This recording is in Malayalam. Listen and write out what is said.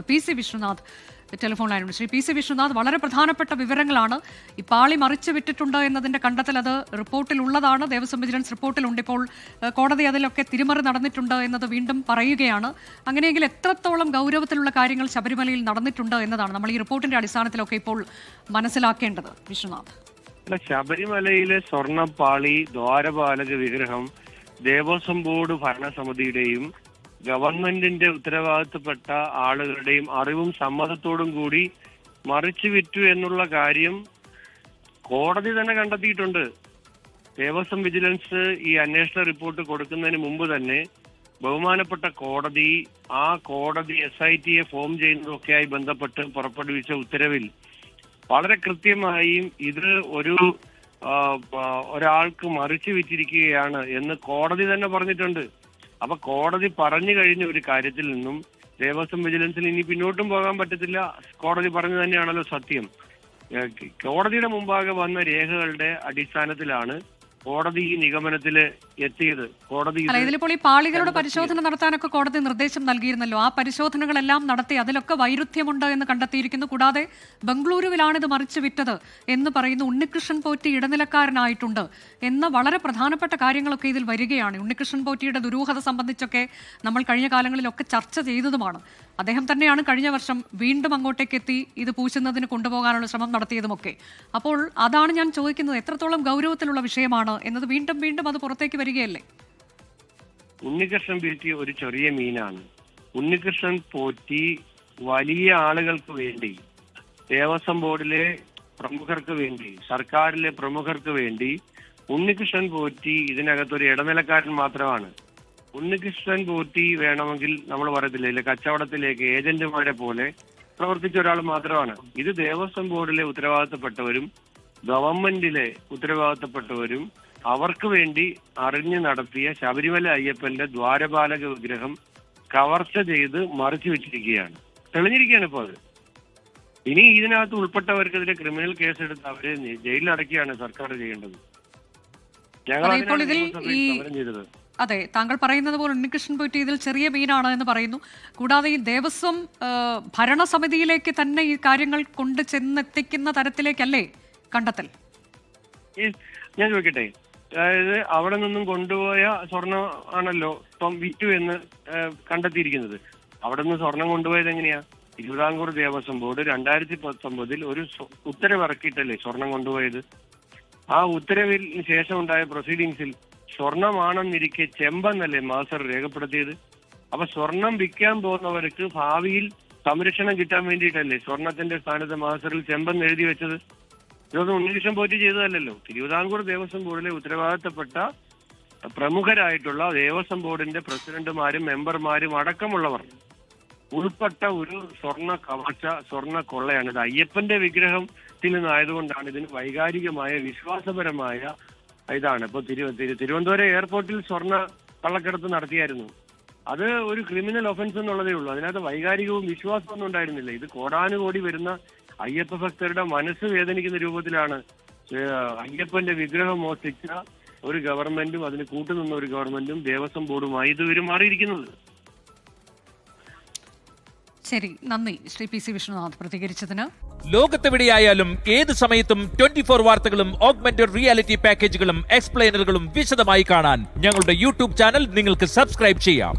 പി സി വിശ്വനാഥ് ടെലിഫോൺ ലൈനുണ്ട്. ശ്രീ പി സി വിശ്വനാഥ്, വളരെ പ്രധാനപ്പെട്ട വിവരങ്ങളാണ്. ഈ പാളി മറിച്ചു വിട്ടിട്ടുണ്ട് എന്നതിന്റെ കണ്ടെത്തൽ അത് റിപ്പോർട്ടിൽ ഉള്ളതാണ്, ദേവസ്വം വിജിലൻസ് റിപ്പോർട്ടിലുണ്ട്. ഇപ്പോൾ കോടതി അതിലൊക്കെ തിരിമറി നടന്നിട്ടുണ്ട് എന്നത് വീണ്ടും പറയുകയാണ്. അങ്ങനെയെങ്കിൽ എത്രത്തോളം ഗൗരവത്തിലുള്ള കാര്യങ്ങൾ ശബരിമലയിൽ നടന്നിട്ടുണ്ട് എന്നതാണ് നമ്മൾ ഈ റിപ്പോർട്ടിന്റെ അടിസ്ഥാനത്തിലൊക്കെ ഇപ്പോൾ മനസ്സിലാക്കേണ്ടത്. വിശ്വനാഥ്, ശബരിമലയിലെ സ്വർണ്ണപ്പാളി, ദ്വാരപാലക വിഗ്രഹം ദേവസ്വം ബോർഡ് ഭരണസമിതിയുടെയും ഗവൺമെന്റിന്റെ ഉത്തരവാദിത്തപ്പെട്ട ആളുകളുടെയും അറിവും സമ്മതത്തോടും കൂടി മറിച്ചു വിറ്റു എന്നുള്ള കാര്യം കോടതി തന്നെ കണ്ടെത്തിയിട്ടുണ്ട്. ദേവസ്വം വിജിലൻസ് ഈ അന്വേഷണ റിപ്പോർട്ട് കൊടുക്കുന്നതിന് മുമ്പ് തന്നെ ബഹുമാനപ്പെട്ട കോടതി ആ കോടതി SIT ഫോം ചെയ്യുന്നതൊക്കെയായി ബന്ധപ്പെട്ട് പുറപ്പെടുവിച്ച ഉത്തരവിൽ വളരെ കൃത്യമായും ഇത് ഒരാൾക്ക് മറിച്ചു വിറ്റിരിക്കുകയാണ് എന്ന് കോടതി തന്നെ പറഞ്ഞിട്ടുണ്ട്. അപ്പൊ കോടതി പറഞ്ഞു കഴിഞ്ഞ ഒരു കാര്യത്തിൽ നിന്നും ദേവസ്വം വിജിലൻസിന് ഇനി പിന്നോട്ടും പോകാൻ പറ്റത്തില്ല. കോടതി പറഞ്ഞു തന്നെയാണല്ലോ സത്യം. കോടതിയുടെ മുമ്പാകെ വന്ന രേഖകളുടെ അടിസ്ഥാനത്തിലാണ് കോടതി ഈ നിഗമനത്തിൽ എത്തിയത്. കോടതി ഇതിലിപ്പോൾ ഈ പാളികളുടെ പരിശോധന നടത്താനൊക്കെ കോടതി നിർദ്ദേശം നൽകിയിരുന്നല്ലോ. ആ പരിശോധനകളെല്ലാം നടത്തി അതിലൊക്കെ വൈരുദ്ധ്യമുണ്ട് എന്ന് കണ്ടെത്തിയിരിക്കുന്നു. കൂടാതെ ബംഗളൂരുവിലാണ് ഇത് മറിച്ചു വിറ്റത് എന്ന് പറയുന്നു. ഉണ്ണികൃഷ്ണൻ പോറ്റി ഇടനിലക്കാരനായിട്ടുണ്ട് എന്ന വളരെ പ്രധാനപ്പെട്ട കാര്യങ്ങളൊക്കെ ഇതിൽ വരികയാണ്. ഉണ്ണികൃഷ്ണൻ പോറ്റിയുടെ ദുരൂഹത സംബന്ധിച്ചൊക്കെ നമ്മൾ കഴിഞ്ഞ കാലങ്ങളിലൊക്കെ ചർച്ച ചെയ്തതുമാണ്. അദ്ദേഹം തന്നെയാണ് കഴിഞ്ഞ വർഷം വീണ്ടും അങ്ങോട്ടേക്ക് എത്തി ഇത് പൂശുന്നതിന് കൊണ്ടുപോകാനുള്ള ശ്രമം നടത്തിയതുമൊക്കെ. അപ്പോൾ അതാണ് ഞാൻ ചോദിക്കുന്നത്, എത്രത്തോളം ഗൗരവത്തിലുള്ള വിഷയമാണ് എന്നത് വീണ്ടും വീണ്ടും അത് പുറത്തേക്ക് വരികയല്ലേ? ഉണ്ണികൃഷ്ണൻ പോറ്റി ഒരു ചെറിയ മീനാണ്. ഉണ്ണികൃഷ്ണൻ പോറ്റി വലിയ ആളുകൾക്ക് വേണ്ടി, ദേവസ്വം ബോർഡിലെ പ്രമുഖർക്ക് വേണ്ടി, സർക്കാരിലെ പ്രമുഖർക്ക് വേണ്ടി ഉണ്ണികൃഷ്ണൻ പോറ്റി ഇതിനകത്തൊരു ഇടനിലക്കാരൻ മാത്രമാണ്. ഉണ്ണികൃഷ്ണൻ പോറ്റി വേണമെങ്കിൽ നമ്മൾ പറയത്തില്ലേ, കച്ചവടത്തിലേക്ക് ഏജന്റുമാരെ പോലെ പ്രവർത്തിച്ച ഒരാൾ മാത്രമാണ്. ഇത് ദേവസ്വം ബോർഡിലെ ഉത്തരവാദിത്തപ്പെട്ടവരും ഗവൺമെന്റിലെ ഉത്തരവാദിത്തപ്പെട്ടവരും അവർക്ക് വേണ്ടി അറിഞ്ഞു നടത്തിയ ശബരിമല അയ്യപ്പന്റെ ദ്വാരപാലക വിഗ്രഹം കവർച്ച ചെയ്ത് മറിച്ചു വെച്ചിരിക്കുകയാണ്. തെളിഞ്ഞിരിക്കുകയാണ് ഇപ്പോൾ അത്. ഇനി ഇതിനകത്ത് ഉൾപ്പെട്ടവർക്കെതിരെ ക്രിമിനൽ കേസെടുത്ത് അവരെ ജയിലിലടക്കുകയാണ് സർക്കാർ ചെയ്യേണ്ടത്. ഞങ്ങൾ സമരം ചെയ്തത്. അതെ, താങ്കൾ പറയുന്നത് പോലെ ഉണ്ണികൃഷ്ണൻ പോറ്റി ഇതിൽ ചെറിയ മീനാണ് എന്ന് പറയുന്നു. കൂടാതെ ഈ ദേവസ്വം ഭരണസമിതിയിലേക്ക് തന്നെ ഈ കാര്യങ്ങൾ കൊണ്ട് ചെന്നെത്തിക്കുന്ന തരത്തിലേക്കല്ലേ കണ്ടെത്തൽ? ഞാൻ ചോദിക്കട്ടെ, അതായത് അവിടെ നിന്നും കൊണ്ടുപോയ സ്വർണം ആണല്ലോ ഇപ്പം വിറ്റു എന്ന് കണ്ടെത്തിയിരിക്കുന്നത്. അവിടെ നിന്ന് സ്വർണം കൊണ്ടുപോയത് എങ്ങനെയാ? തിരുവിതാംകൂർ ദേവസ്വം ബോർഡ് 2019 ഒരു ഉത്തരവിറക്കിയിട്ടല്ലേ സ്വർണം കൊണ്ടുപോയത്. ആ ഉത്തരവിന് ശേഷം ഉണ്ടായ പ്രൊസീഡിങ്സിൽ സ്വർണമാണെന്നിരിക്കെ ചെമ്പെന്നല്ലേ മാസ്റ്റർ രേഖപ്പെടുത്തിയത്. അപ്പൊ സ്വർണം വിൽക്കാൻ പോകുന്നവർക്ക് ഭാവിയിൽ സംരക്ഷണം കിട്ടാൻ വേണ്ടിയിട്ടല്ലേ സ്വർണത്തിന്റെ സ്ഥാനത്ത് മാസ്റ്ററിൽ ചെമ്പെന്ന് എഴുതി വെച്ചത്. ഇതൊന്നും ഉണ്ണികൃഷ്ണൻ പോറ്റി ചെയ്തതല്ലല്ലോ. തിരുവിതാംകൂർ ദേവസ്വം ബോർഡിലെ ഉത്തരവാദിത്തപ്പെട്ട പ്രമുഖരായിട്ടുള്ള ദേവസ്വം ബോർഡിന്റെ പ്രസിഡന്റുമാരും മെമ്പർമാരും അടക്കമുള്ളവർ ഉൾപ്പെട്ട ഒരു സ്വർണ്ണ കവർച്ച, സ്വർണ്ണ കൊള്ളയാണ്. ഇത് അയ്യപ്പന്റെ വിഗ്രഹത്തിൽ നിന്നായതുകൊണ്ടാണ് ഇതിന് വൈകാരികമായ വിശ്വാസപരമായ ഇതാണ്. ഇപ്പൊ തിരുവനന്തപുരം എയർപോർട്ടിൽ സ്വർണ്ണ കള്ളക്കടത്ത് നടത്തിയായിരുന്നു. അത് ഒരു ക്രിമിനൽ ഒഫൻസ് എന്നുള്ളതേ ഉള്ളൂ. അതിനകത്ത് വൈകാരികവും വിശ്വാസമൊന്നും ഉണ്ടായിരുന്നില്ല. ഇത് കോടാനുകോടി വരുന്ന അയ്യപ്പ ഭക്തരുടെ മനസ്സ് വേദനിക്കുന്ന രൂപത്തിലാണ് അയ്യപ്പന്റെ വിഗ്രഹം മോഷ്ടിച്ച ഒരു ഗവൺമെന്റും അതിന് കൂട്ടുനിന്ന ഒരു ഗവൺമെന്റും ദേവസ്വം ബോർഡുമായി ഇതുവരെ മാറിയിരിക്കുന്നത്. ശരി, നന്ദി ശ്രീ പി സി വിശ്വനാഥ് പ്രതികരിച്ചതിന്. ലോകത്തെവിടെയായാലും ഏത് സമയത്തും 24 വാർത്തകളും ഓഗ്മെന്റഡ് റിയാലിറ്റി പാക്കേജുകളും എക്സ്പ്ലെയിനറുകളും വിശദമായി കാണാൻ ഞങ്ങളുടെ യൂട്യൂബ് ചാനൽ നിങ്ങൾക്ക് സബ്സ്ക്രൈബ് ചെയ്യാം.